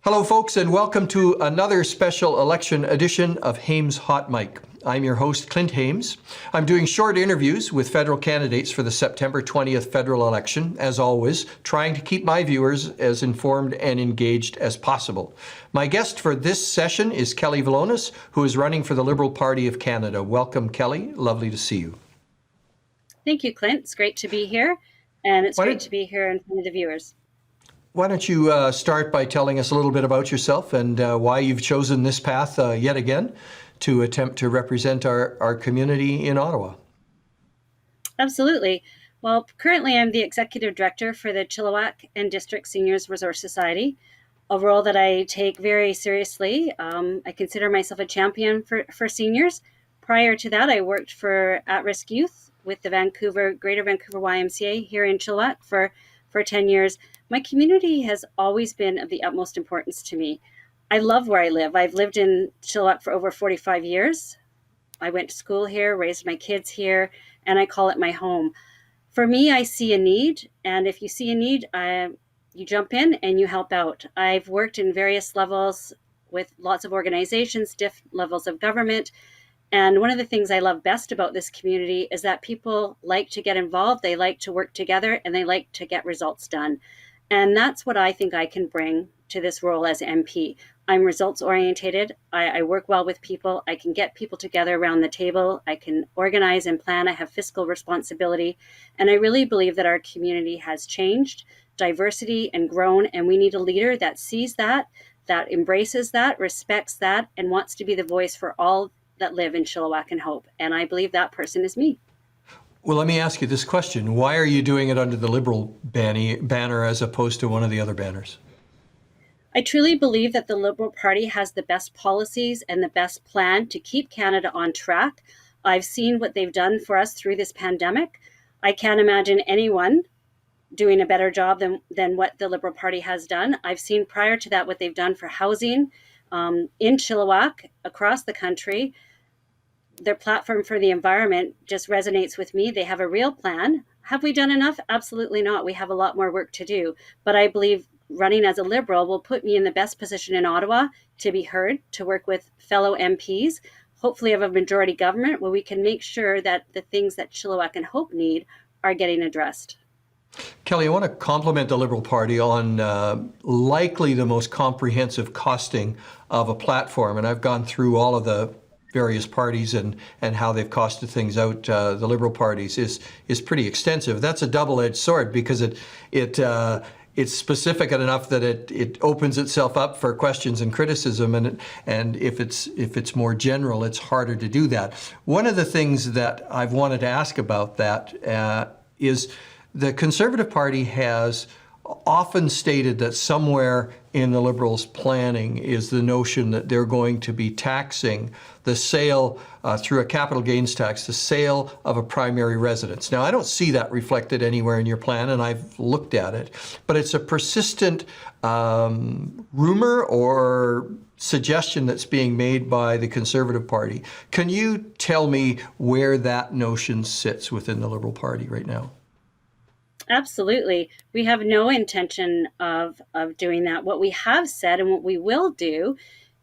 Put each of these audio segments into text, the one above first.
Hello, folks, and welcome to another special election edition of Hames Hot Mic. I'm your host, Clint Hames. I'm doing short interviews with federal candidates for the September 20th federal election, as always, trying to keep my viewers as informed and engaged as possible. My guest for this session is Kelly Velonis, who is running for the Liberal Party of Canada. Welcome, Kelly. Lovely to see you. Thank you, Clint. It's great to be here, and it's great to be here in front of the viewers. Why don't you start by telling us a little bit about yourself and why you've chosen this path yet again to attempt to represent our community in Ottawa? Absolutely. Well, currently I'm the Executive Director for the Chilliwack and District Seniors Resource Society, a role that I take very seriously. I consider myself a champion for seniors. Prior to that, I worked for at-risk youth with the Greater Vancouver YMCA here in Chilliwack for 10 years. My community has always been of the utmost importance to me. I love where I live. I've lived in Chilliwack for over 45 years. I went to school here, raised my kids here, and I call it my home. For me, I see a need, and if you see a need, you jump in and you help out. I've worked in various levels with lots of organizations, different levels of government. And one of the things I love best about this community is that people like to get involved, they like to work together, and they like to get results done. And that's what I think I can bring to this role as MP. I'm results oriented. I work well with people. I can get people together around the table. I can organize and plan. I have fiscal responsibility. And I really believe that our community has changed, diversity and grown. And we need a leader that sees that embraces that, respects that, and wants to be the voice for all that live in Chilliwack-Hope. And I believe that person is me. Well, let me ask you this question. Why are you doing it under the Liberal banner as opposed to one of the other banners? I truly believe that the Liberal Party has the best policies and the best plan to keep Canada on track. I've seen what they've done for us through this pandemic. I can't imagine anyone doing a better job than what the Liberal Party has done. I've seen prior to that what they've done for housing in Chilliwack, across the country. Their platform for the environment just resonates with me. They have a real plan. Have we done enough? Absolutely not. We have a lot more work to do. But I believe running as a Liberal will put me in the best position in Ottawa to be heard, to work with fellow MPs, hopefully have a majority government where we can make sure that the things that Chilliwack-Hope need are getting addressed. Kelly, I want to compliment the Liberal Party on likely the most comprehensive costing of a platform. And I've gone through all of the various parties and how they've costed things out. The Liberal parties is pretty extensive. That's a double-edged sword because it's specific enough that it opens itself up for questions and criticism, and if it's more general, it's harder to do that. One of the things that I've wanted to ask about that is the Conservative Party has often stated that somewhere in the Liberals' planning is the notion that they're going to be taxing the sale through a capital gains tax, the sale of a primary residence. Now, I don't see that reflected anywhere in your plan, and I've looked at it, but it's a persistent rumor or suggestion that's being made by the Conservative Party. Can you tell me where that notion sits within the Liberal Party right now? Absolutely. We have no intention of doing that. What we have said and what we will do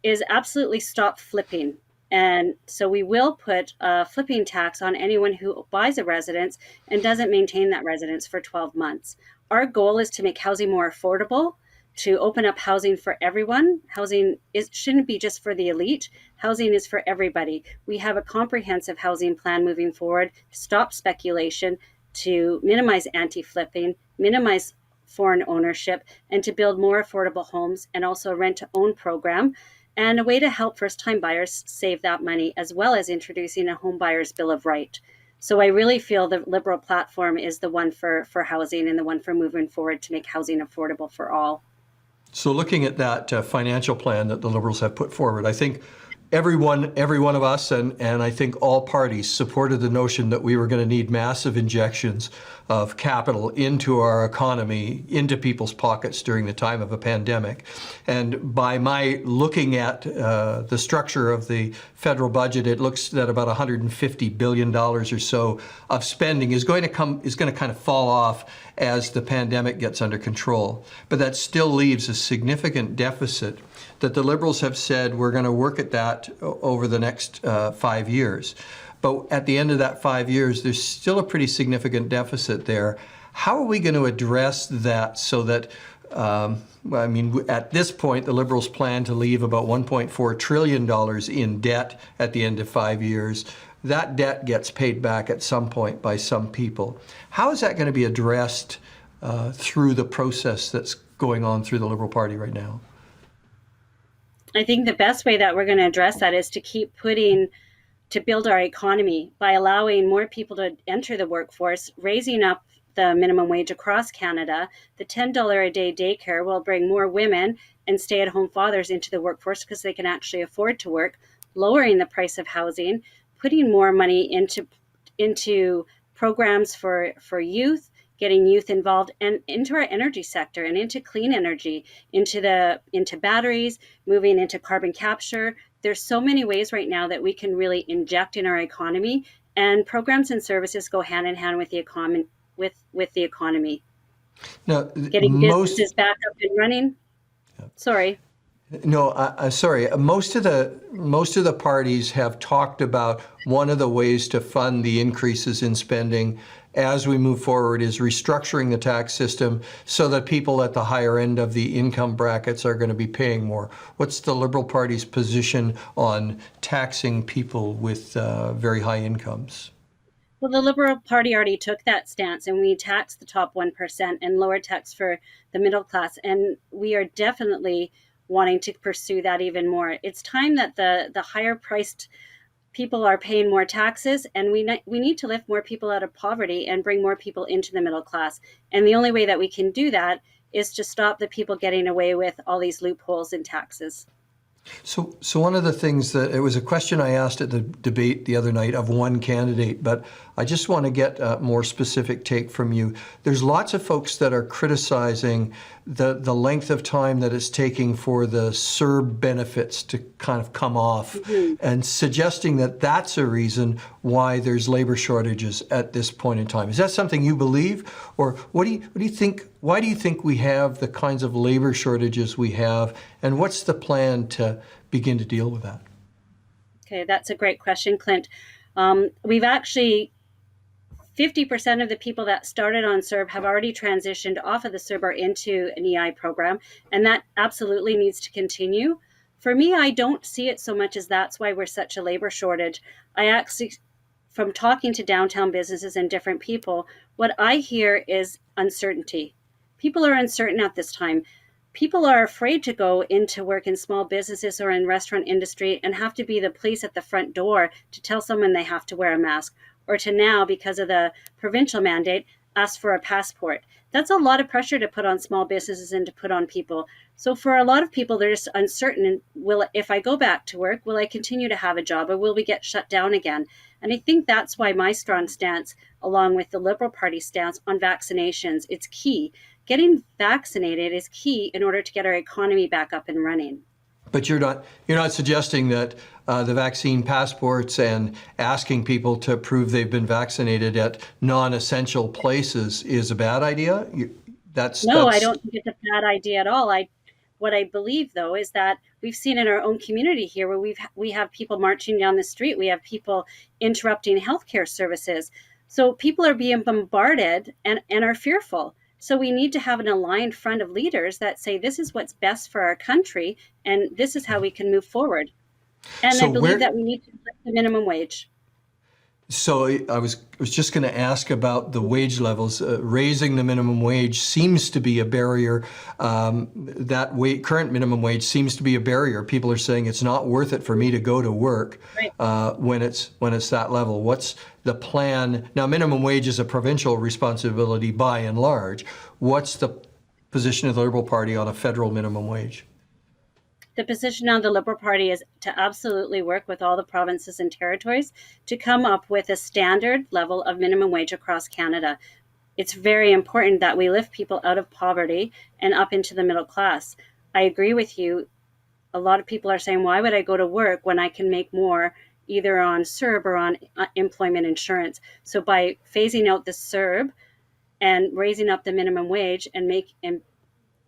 is absolutely stop flipping. And so we will put a flipping tax on anyone who buys a residence and doesn't maintain that residence for 12 months. Our goal is to make housing more affordable, to open up housing for everyone. Housing shouldn't be just for the elite. Housing is for everybody. We have a comprehensive housing plan moving forward to stop speculation, to minimize anti-flipping, minimize foreign ownership, and to build more affordable homes, and also a rent-to-own program, and a way to help first-time buyers save that money, as well as introducing a home buyer's bill of right. So I really feel the Liberal platform is the one for housing and the one for moving forward to make housing affordable for all. So looking at that financial plan that the Liberals have put forward, I think every one of us, and I think all parties supported the notion that we were going to need massive injections of capital into our economy, into people's pockets during the time of a pandemic. And by my looking at the structure of the federal budget, it looks that about $150 billion or so of spending is going to kind of fall off as the pandemic gets under control. But that still leaves a significant deficit that the Liberals have said we're going to work at that over the next 5 years. But at the end of that 5 years, there's still a pretty significant deficit there. How are we going to address that so that, at this point, the Liberals plan to leave about $1.4 trillion in debt at the end of 5 years. That debt gets paid back at some point by some people. How is that going to be addressed through the process that's going on through the Liberal Party right now? I think the best way that we're going to address that is to keep to build our economy by allowing more people to enter the workforce, raising up the minimum wage across Canada. The $10 a day daycare will bring more women and stay-at-home fathers into the workforce because they can actually afford to work, lowering the price of housing, putting more money into programs for youth, getting youth involved, and into our energy sector and into clean energy, into batteries, moving into carbon capture. There's so many ways right now that we can really inject in our economy, and programs and services go hand in hand with the economy. With the economy, now, getting businesses back up and running. Sorry. No, sorry. Most of the parties have talked about one of the ways to fund the increases in spending as we move forward is restructuring the tax system so that people at the higher end of the income brackets are going to be paying more. What's the Liberal Party's position on taxing people with very high incomes? Well, the Liberal Party already took that stance, and we taxed the top 1% and lowered tax for the middle class. And we are definitely wanting to pursue that even more. It's time that the higher priced people are paying more taxes, and we need to lift more people out of poverty and bring more people into the middle class. And the only way that we can do that is to stop the people getting away with all these loopholes in taxes. So one of the things that, it was a question I asked at the debate the other night of one candidate, but I just want to get a more specific take from you. There's lots of folks that are criticizing the length of time that it's taking for the CERB benefits to kind of come off, and suggesting that that's a reason why there's labor shortages at this point in time. Is that something you believe, or what do you think? Why do you think we have the kinds of labor shortages we have, and what's the plan to begin to deal with that? Okay, that's a great question, Clint. We've actually 50% of the people that started on CERB have already transitioned off of the CERB or into an EI program, and that absolutely needs to continue. For me, I don't see it so much as that's why we're such a labor shortage. I actually, from talking to downtown businesses and different people, what I hear is uncertainty. People are uncertain at this time. People are afraid to go into work in small businesses or in restaurant industry and have to be the police at the front door to tell someone they have to wear a mask, or to now, because of the provincial mandate, ask for a passport. That's a lot of pressure to put on small businesses and to put on people. So for a lot of people, they're just uncertain. If I go back to work, will I continue to have a job, or will we get shut down again? And I think that's why my strong stance, along with the Liberal Party stance on vaccinations, it's key. Getting vaccinated is key in order to get our economy back up and running. But you're not suggesting that the vaccine passports and asking people to prove they've been vaccinated at non-essential places is a bad idea? I don't think it's a bad idea at all. What I believe, though, is that we've seen in our own community here where we have people marching down the street. We have people interrupting healthcare services. So people are being bombarded and are fearful. So we need to have an aligned front of leaders that say this is what's best for our country and this is how we can move forward. And I believe that we need to lift the minimum wage. So I was just going to ask about the wage levels. Raising the minimum wage seems to be a barrier. Current minimum wage seems to be a barrier. People are saying it's not worth it for me to go to work when it's that level. What's the plan? Now, minimum wage is a provincial responsibility by and large. What's the position of the Liberal Party on a federal minimum wage? the position of the Liberal Party is to absolutely work with all the provinces and territories to come up with a standard level of minimum wage across Canada. It's very important that we lift people out of poverty and up into the middle class. I agree with you. A lot of people are saying, why would I go to work when I can make more either on CERB or on employment insurance? So by phasing out the CERB and raising up the minimum wage and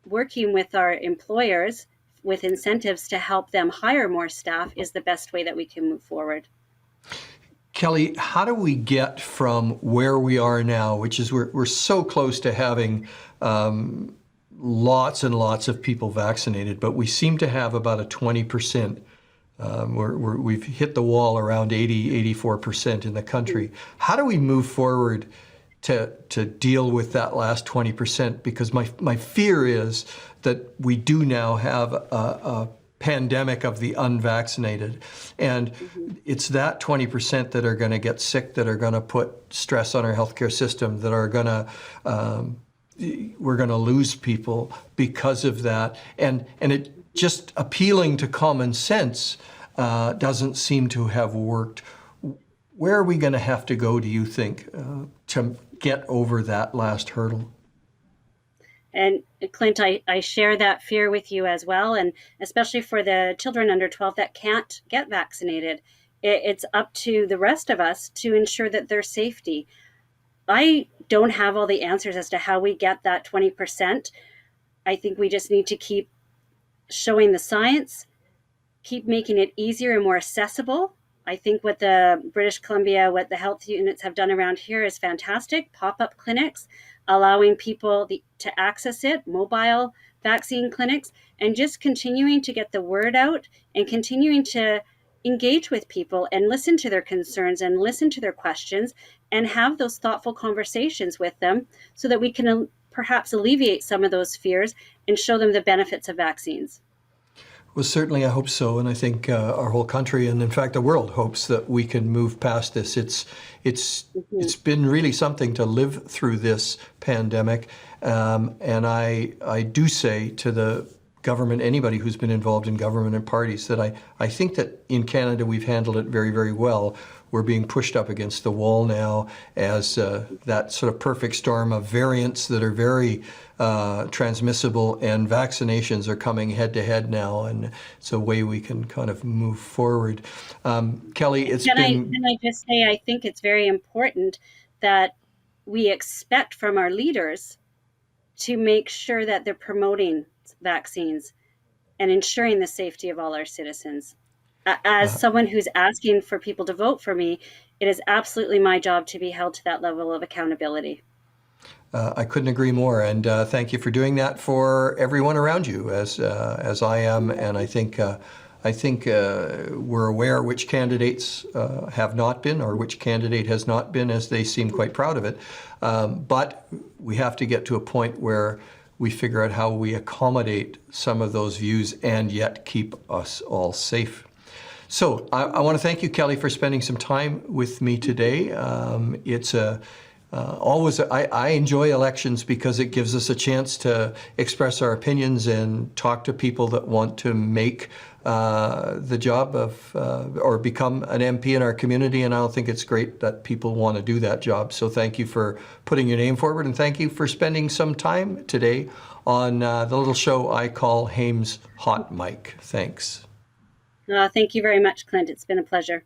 working with our employers with incentives to help them hire more staff is the best way that we can move forward. Kelly, how do we get from where we are now, which is we're so close to having lots and lots of people vaccinated, but we seem to have about a 20%. We've hit the wall around 84% in the country. How do we move forward to deal with that last 20%? Because my fear is that we do now have a pandemic of the unvaccinated, and it's that 20% that are going to get sick, that are going to put stress on our healthcare system, that are going to we're going to lose people because of that, and it just appealing to common sense doesn't seem to have worked. Where are we going to have to go, do you think, to get over that last hurdle? And Clint, I share that fear with you as well, and especially for the children under 12 that can't get vaccinated. It's up to the rest of us to ensure that their safety. I don't have all the answers as to how we get that 20%. I think we just need to keep showing the science, keep making it easier and more accessible. I think what the British Columbia, what the health units have done around here is fantastic. Pop-up clinics, allowing people to access it, mobile vaccine clinics, and just continuing to get the word out and continuing to engage with people and listen to their concerns and listen to their questions and have those thoughtful conversations with them so that we can perhaps alleviate some of those fears and show them the benefits of vaccines. Well, certainly I hope so, and I think our whole country, and in fact the world, hopes that we can move past this. It's been really something to live through this pandemic, and I do say to the government, anybody who's been involved in government and parties, that I think that in Canada we've handled it very, very well. We're being pushed up against the wall now as that sort of perfect storm of variants that are very transmissible, and vaccinations are coming head to head now, and it's a way we can kind of move forward. Kelly, can I just say, I think it's very important that we expect from our leaders to make sure that they're promoting vaccines and ensuring the safety of all our citizens. As someone who's asking for people to vote for me, it is absolutely my job to be held to that level of accountability. I couldn't agree more, and thank you for doing that for everyone around you, as I am, and I think we're aware which candidates have not been, or which candidate has not been, as they seem quite proud of it. But we have to get to a point where we figure out how we accommodate some of those views and yet keep us all safe. So I want to thank you, Kelly, for spending some time with me today. It's always, I enjoy elections because it gives us a chance to express our opinions and talk to people that want to make the job of, or become an MP in our community. And I think it's great that people want to do that job. So thank you for putting your name forward, and thank you for spending some time today on the little show I call Hames Hot Mic. Thanks. Thank you very much, Clint. It's been a pleasure.